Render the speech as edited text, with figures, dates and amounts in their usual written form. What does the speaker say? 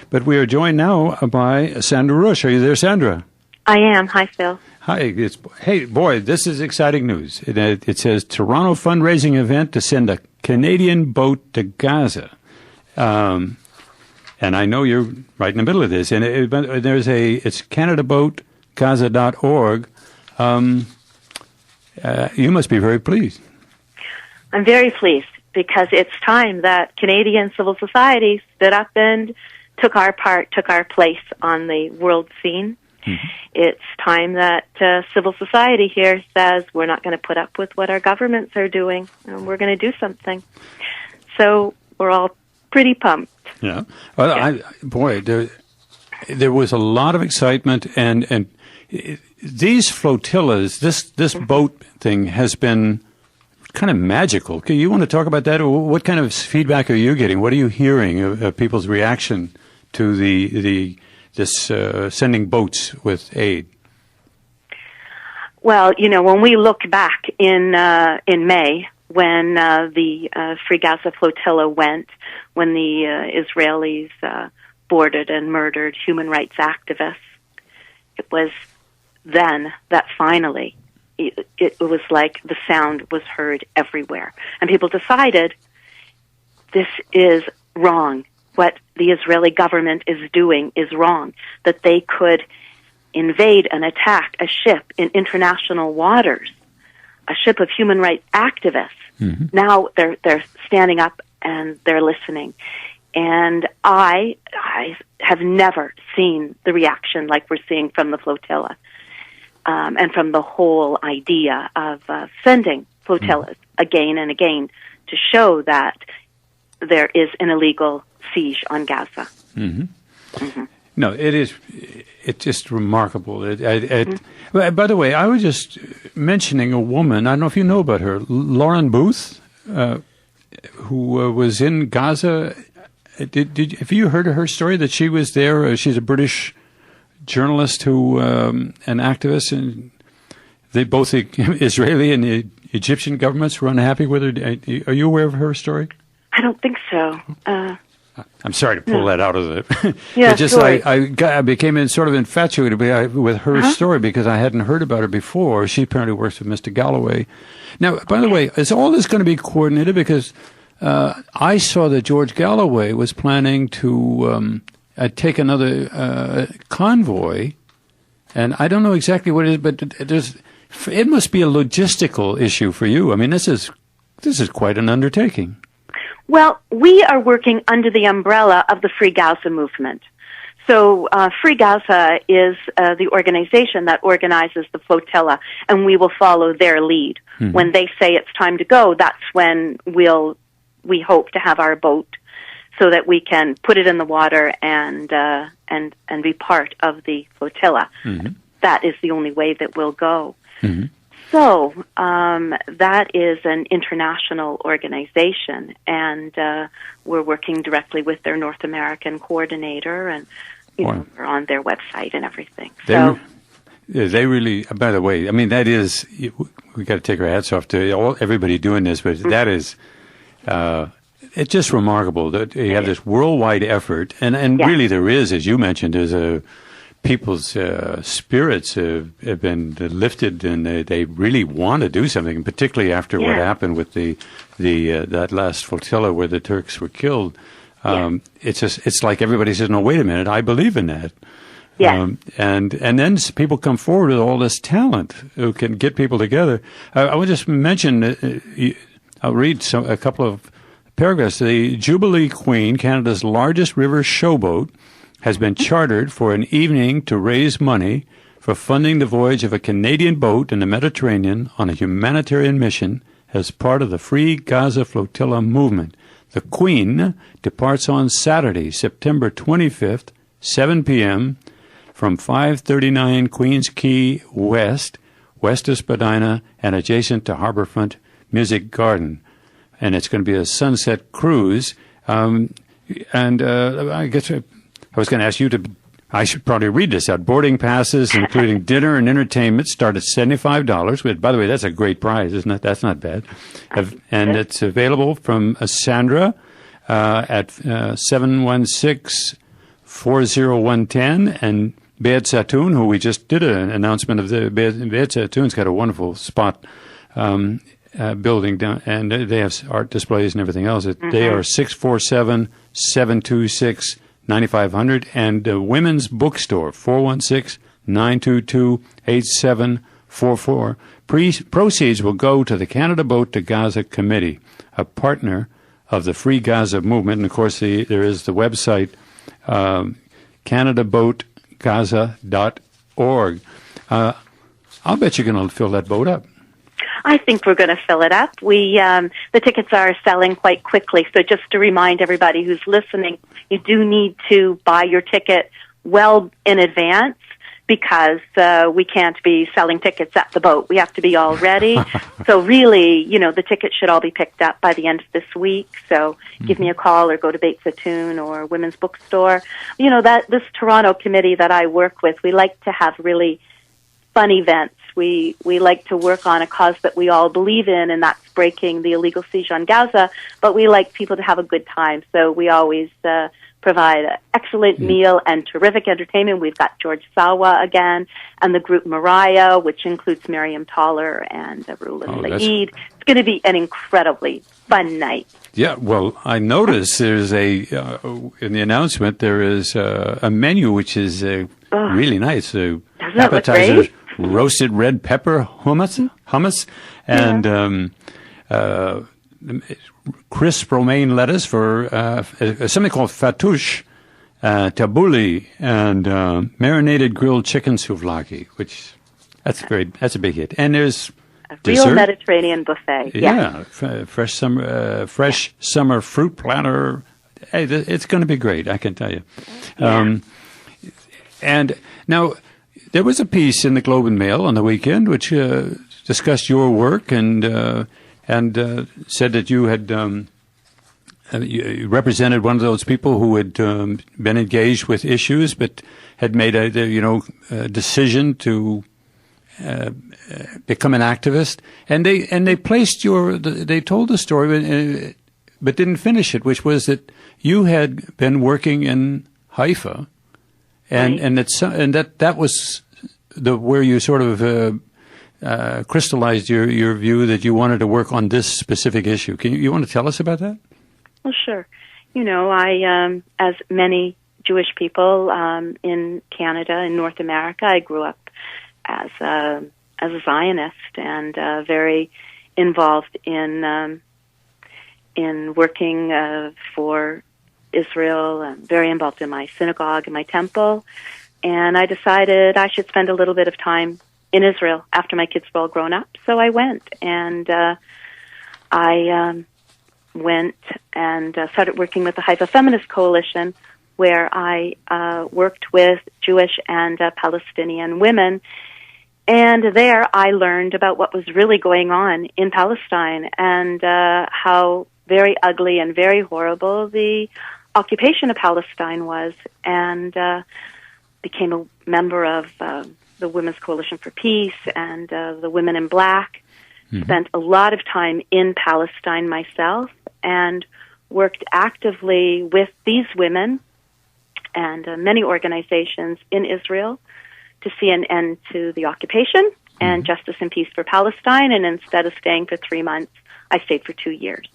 But we are joined now by Sandra Ruch. Are you there, Sandra? I am. Hi, Phil. Hi. Hey, boy, this is exciting news. It says Toronto fundraising event to send a Canadian boat to Gaza. And I know you're right in the middle of this. And it's CanadaBoatGaza.org. You must be very pleased. I'm very pleased because it's time that Canadian civil society stood up and took our place on the world scene. Mm-hmm. It's time that civil society here says we're not going to put up with what our governments are doing, and we're going to do something. So we're all pretty pumped. Yeah. Well, yeah. There was a lot of excitement, and these flotillas, this boat thing has been kind of magical. Okay, you want to talk about that? What kind of feedback are you getting? What are you hearing of people's reaction to this sending boats with aid? Well, when we look back in May, when the Free Gaza flotilla went, when the Israelis boarded and murdered human rights activists, it was then that finally it was like the sound was heard everywhere. And people decided this is wrong. What the Israeli government is doing is wrong. That they could invade and attack a ship in international waters, a ship of human rights activists. Mm-hmm. Now they're standing up and they're listening. And I have never seen the reaction like we're seeing from the flotilla. And from the whole idea of sending flotillas again and again to show that there is an illegal siege on Gaza. Mm-hmm. Mm-hmm. No, it's just remarkable. By the way, I was just mentioning a woman, I don't know if you know about her, Lauren Booth, who was in Gaza. Have you heard of her story that she was there? She's a British journalist who an activist, and they both the Israeli and the Egyptian governments were unhappy with her. Are you aware of her story? I don't think so. I'm sorry to pull that out of the. Yeah, just I became sort of infatuated with her story because I hadn't heard about her before. She apparently works with Mr. Galloway. Now, by the way, is all this going to be coordinated? Because I saw that George Galloway was planning to take another convoy, and I don't know exactly what it is, but it must be a logistical issue for you. I mean, this is quite an undertaking. Well, we are working under the umbrella of the Free Gaza movement. So Free Gaza is the organization that organizes the flotilla, and we will follow their lead. Mm-hmm. When they say it's time to go, that's when we hope to have our boat so that we can put it in the water and be part of the flotilla. Mm-hmm. That is the only way that we'll go. Mm-hmm. So that is an international organization, and we're working directly with their North American coordinator, and we're on their website and everything. They really, by the way, I mean, that is, we got to take our hats off to everybody doing this, but that is, it's just remarkable that you have this worldwide effort, and really there is, as you mentioned, there's people's spirits have been lifted, and they really want to do something, and particularly after what happened with the that last flotilla where the Turks were killed. It's like everybody says, no, wait a minute, I believe in that. Yeah. And then people come forward with all this talent who can get people together. I would just mention, I'll read a couple of paragraphs. The Jubilee Queen, Canada's largest river showboat, has been chartered for an evening to raise money for funding the voyage of a Canadian boat in the Mediterranean on a humanitarian mission as part of the Free Gaza Flotilla movement. The Queen departs on Saturday, September 25th, 7 p.m., from 539 Queens Quay West of Spadina, and adjacent to Harbourfront Music Garden. And it's going to be a sunset cruise. I guess I was going to ask you I should probably read this out. Boarding passes, including dinner and entertainment, start at $75. Which, by the way, that's a great price, isn't it? That's not bad. And it's available from Sandra at 716-40110. And Be'et Zatoun, who we just did an announcement of, the Be'et Zatoun's got a wonderful spot building down, and they have art displays and everything else. They are 647-726-9500, and the Women's Bookstore, 416-922-8744. Proceeds will go to the Canada Boat to Gaza Committee, a partner of the Free Gaza Movement. And, of course, there is the website, CanadaBoatGaza.org. I'll bet you're going to fill that boat up. I think we're going to fill it up. The tickets are selling quite quickly. So just to remind everybody who's listening, you do need to buy your ticket well in advance, because we can't be selling tickets at the boat. We have to be all ready. So really, the tickets should all be picked up by the end of this week. So give me a call or go to Be'et Zatoun or Women's Bookstore. This Toronto committee that I work with, we like to have really fun events. We like to work on a cause that we all believe in, and that's breaking the illegal siege on Gaza. But we like people to have a good time. So we always provide an excellent meal and terrific entertainment. We've got George Sawa again, and the group Mariah, which includes Miriam Toller and Rulin Laid. It's going to be an incredibly fun night. Yeah, well, I noticed there's in the announcement, there is a menu which is really nice. Appetizers, roasted red pepper hummus, and crisp romaine lettuce for something called fattoush, tabbouleh, and marinated grilled chicken souvlaki, which that's a big hit. And there's a dessert. Real Mediterranean buffet. Yeah, fresh summer fruit platter. Hey, it's going to be great, I can tell you. Yeah. And now there was a piece in the Globe and Mail on the weekend which discussed your work and said that you had you represented one of those people who had been engaged with issues, but had made a decision to become an activist, and they placed they told the story, but didn't finish it, which was that you had been working in Haifa, and that was where you sort of crystallized your view that you wanted to work on this specific issue. You want to tell us about that? Well, sure. I, as many Jewish people in Canada and North America, I grew up as a Zionist and very involved in working for Israel. Very involved in my synagogue and my temple, and I decided I should spend a little bit of time in Israel after my kids were all grown up. So I went, and I went and started working with the Haifa Feminist Coalition, where I worked with Jewish and Palestinian women. And there I learned about what was really going on in Palestine and how very ugly and very horrible the occupation of Palestine was, and became a member of the Women's Coalition for Peace and the Women in Black. Mm-hmm. Spent a lot of time in Palestine myself and worked actively with these women and many organizations in Israel to see an end to the occupation and justice and peace for Palestine. And instead of staying for 3 months, I stayed for 2 years.